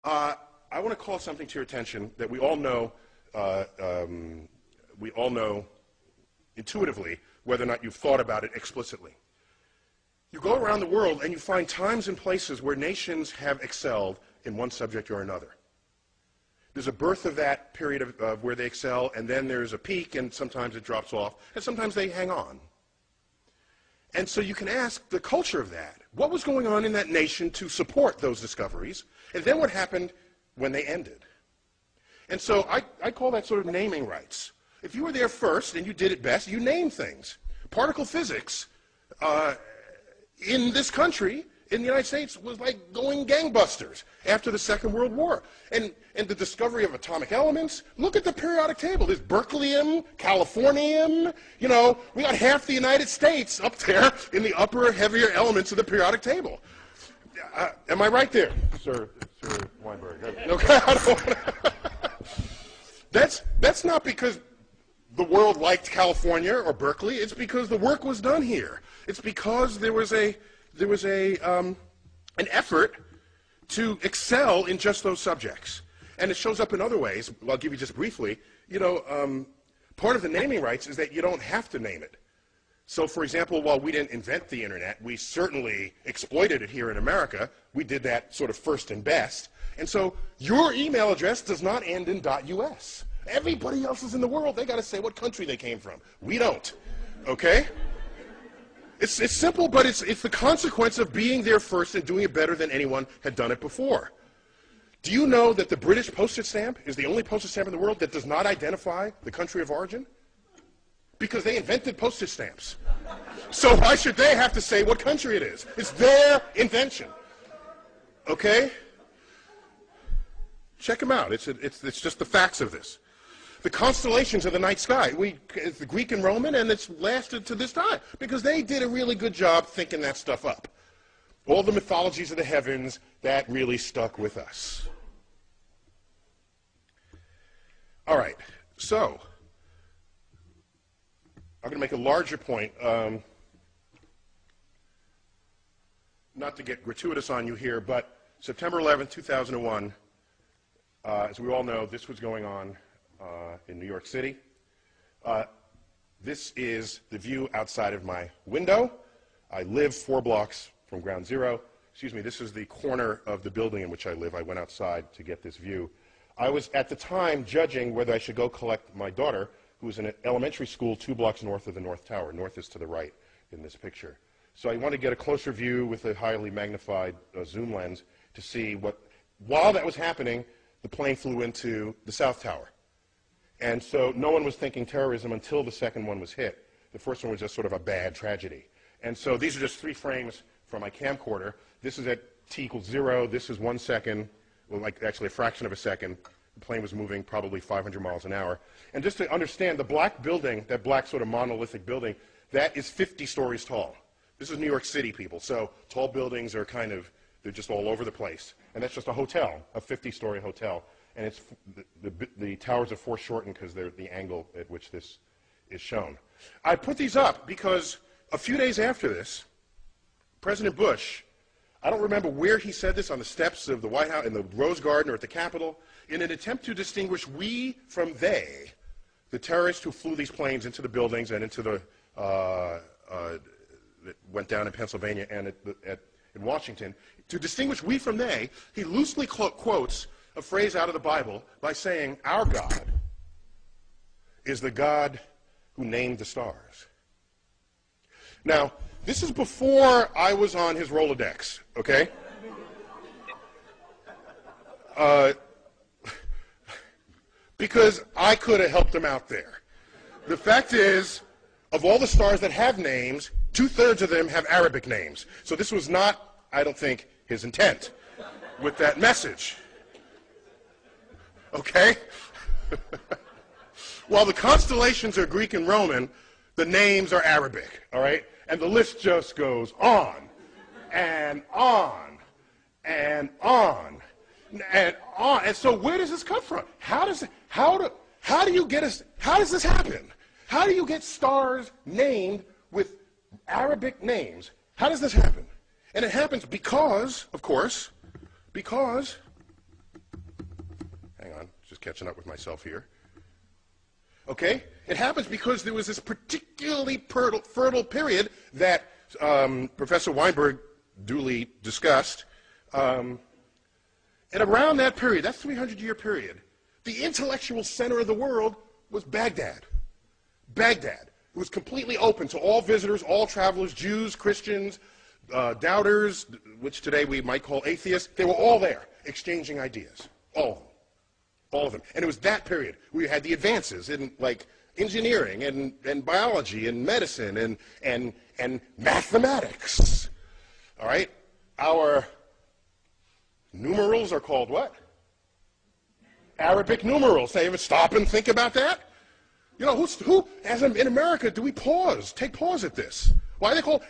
I want to call something to your attention that we all know intuitively, whether or not you've thought about it explicitly. You go around the world and you find times and places where nations have excelled in one subject or another. There's a birth of that period of where they excel, and then there's a peak, and sometimes it drops off, and sometimes they hang on. And so you can ask the culture of that. What was going on in that nation to support those discoveries? And then what happened when they ended? And so I call that sort of naming rights. If you were there first and you did it best, you name things. Particle physics in this country, in the United States, was like going gangbusters after the Second World War. And the discovery of atomic elements, look at the periodic table. There's berkelium, californium, you know, we got half the United States up there in the upper, heavier elements of the periodic table. Am I right there, Sir Weinberg? Okay, I don't wanna That's not because the world liked California or Berkeley. It's because the work was done here. It's because there was an effort to excel in just those subjects. And it shows up in other ways. I'll give you just briefly. You know, part of the naming rights is that you don't have to name it. So, for example, while we didn't invent the internet, we certainly exploited it here in America. We did that sort of first and best. And so your email address does not end in .us. Everybody else is in the world, they got to say what country they came from. We don't. Okay? It's simple, but it's the consequence of being there first and doing it better than anyone had done it before. Do you know that the British postage stamp is the only postage stamp in the world that does not identify the country of origin? Because they invented postage stamps. So why should they have to say what country it is? It's their invention. Okay? Check them out. It's just the facts of this. The constellations of the night sky. It's the Greek and Roman, and it's lasted to this time because they did a really good job thinking that stuff up. All the mythologies of the heavens, that really stuck with us. All right, so I'm going to make a larger point. Not to get gratuitous on you here, but September 11, 2001, as we all know, this was going on in New York City. This is the view outside of my window. I live 4 blocks from ground zero. Excuse me, this is the corner of the building in which I live. I went outside to get this view. I was at the time judging whether I should go collect my daughter, who was in an elementary school 2 blocks north of the North Tower. North is to the right in this picture. So I wanted to get a closer view with a highly magnified zoom lens to see what, while that was happening, the plane flew into the South Tower. And so no one was thinking terrorism until the second one was hit. The first one was just sort of a bad tragedy. And so these are just 3 frames from my camcorder. This is at t equals 0. This is 1 second, well, like actually a fraction of a second. The plane was moving probably 500 miles an hour. And just to understand, the black building, that black sort of monolithic building, that is 50 stories tall. This is New York City, people. So tall buildings are kind of, they're just all over the place. And that's just a hotel, a 50-story hotel. And it's, the towers are foreshortened because they're the angle at which this is shown. I put these up because a few days after this, President Bush, I don't remember where he said this, on the steps of the White House, in the Rose Garden or at the Capitol, in an attempt to distinguish we from they, the terrorists who flew these planes into the buildings and into the, that went down in Pennsylvania and in Washington, to distinguish we from they, he loosely quotes a phrase out of the Bible by saying, our God is the God who named the stars. Now, this is before I was on his Rolodex, okay? Because I could have helped him out there. The fact is, of all the stars that have names, 2/3 of them have Arabic names. So this was not, I don't think, his intent with that message. Okay? While the constellations are Greek and Roman, the names are Arabic, all right? And the list just goes on and on and on and on. And so where does this come from? How does this happen? How do you get stars named with Arabic names? How does this happen? And it happens because, of course, because hang on, just catching up with myself here. Okay? It happens because there was this particularly fertile period that Professor Weinberg duly discussed. And around that period, that 300-year period, the intellectual center of the world was Baghdad. Baghdad. It was completely open to all visitors, all travelers, Jews, Christians, doubters, which today we might call atheists. They were all there, exchanging ideas. All of them. All of them. And it was that period where you had the advances in, like, engineering and biology and medicine and mathematics. All right? Our numerals are called what? Arabic numerals. Say, ever stop and think about that? You know, in America, do we pause, take pause at this? Why are they called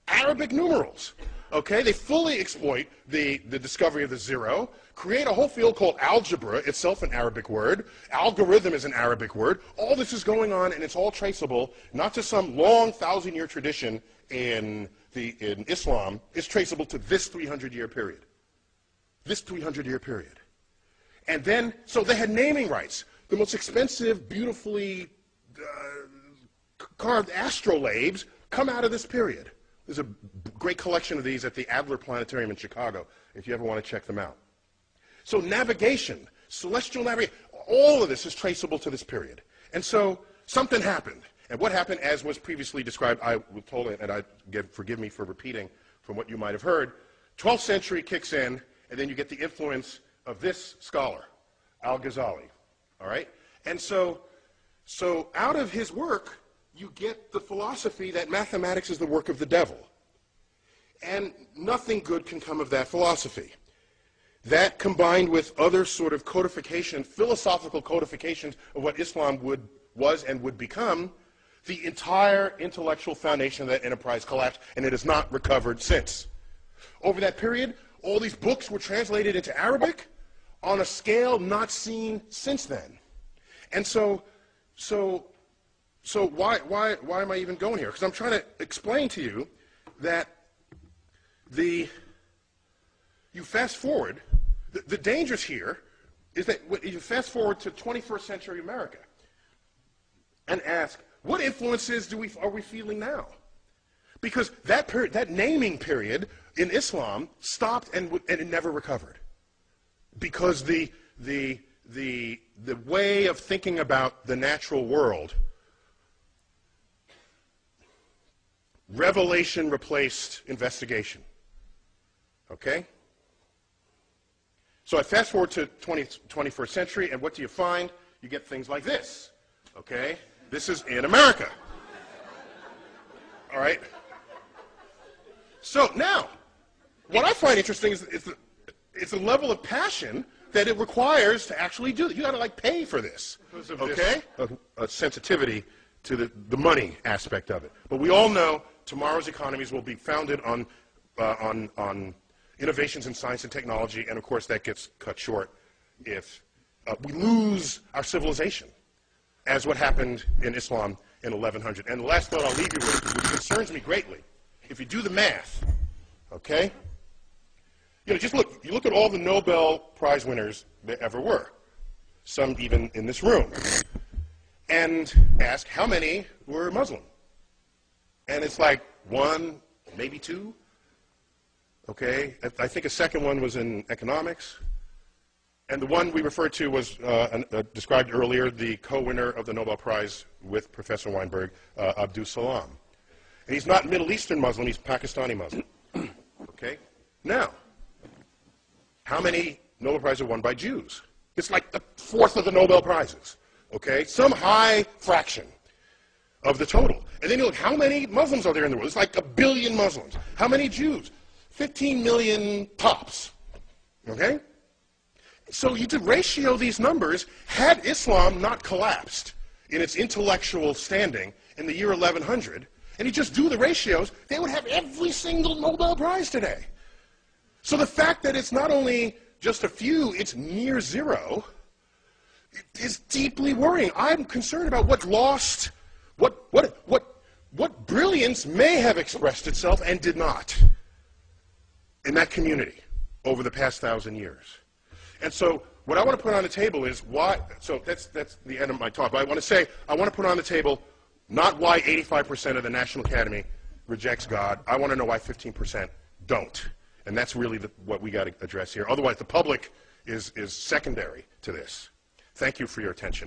Arabic numerals? Okay, they fully exploit the discovery of the zero, create a whole field called algebra, itself an Arabic word. Algorithm is an Arabic word. All this is going on, and it's all traceable, not to some long 1,000-year tradition in Islam. It's traceable to this 300-year period. This 300-year period. And then, so they had naming rights. The most expensive, beautifully carved astrolabes come out of this period. There's a great collection of these at the Adler Planetarium in Chicago, if you ever want to check them out. So navigation, celestial navigation, all of this is traceable to this period. And so something happened. And what happened, as was previously described, I was told, and forgive me for repeating from what you might have heard, 12th century kicks in, and then you get the influence of this scholar, Al-Ghazali. All right? And so out of his work, you get the philosophy that mathematics is the work of the devil. And nothing good can come of that philosophy. That, combined with other sort of codification, philosophical codifications of what Islam was and would become, the entire intellectual foundation of that enterprise collapsed, and it has not recovered since. Over that period, all these books were translated into Arabic on a scale not seen since then. And so why am I even going here? Because I'm trying to explain to you that you fast forward, the dangers here is that you fast forward to 21st century America and ask, what influences are we feeling now? Because that period, that naming period in Islam stopped and it never recovered. Because the way of thinking about the natural world, revelation replaced investigation. Okay? So I fast forward to 21st century, and what do you find? You get things like this. Okay? This is in America. All right? So now, what I find interesting is it's a level of passion that it requires to actually do. You got to, like, pay for this. Okay? A sensitivity to the money aspect of it. But we all know tomorrow's economies will be founded on innovations in science and technology, and of course that gets cut short if we lose our civilization, as what happened in Islam in 1100. And the last thought I'll leave you with, which concerns me greatly, if you do the math, okay? You know, you look at all the Nobel Prize winners there ever were, some even in this room, and ask how many were Muslim. And it's like one, maybe two. Okay, I think a second one was in economics. And the one we referred to was described earlier, the co-winner of the Nobel Prize with Professor Weinberg, Abdul Salam. And he's not Middle Eastern Muslim, he's Pakistani Muslim. Okay? Now, how many Nobel Prizes are won by Jews? It's like a fourth of the Nobel Prizes. Okay? Some high fraction of the total. And then you look, how many Muslims are there in the world? It's like 1 billion Muslims. How many Jews? 15 million tops. Okay? So you could ratio these numbers. Had Islam not collapsed in its intellectual standing in the year 1100, and you just do the ratios, they would have every single Nobel Prize today. So the fact that it's not only just a few, it's near zero, is deeply worrying. I'm concerned about what lost, what brilliance may have expressed itself and did not in that community over the past 1,000 years. And so what I want to put on the table is why, so that's the end of my talk, but I want to say, I want to put on the table not why 85% of the National Academy rejects God. I want to know why 15% don't. And that's really what we got to address here. Otherwise, the public is secondary to this. Thank you for your attention.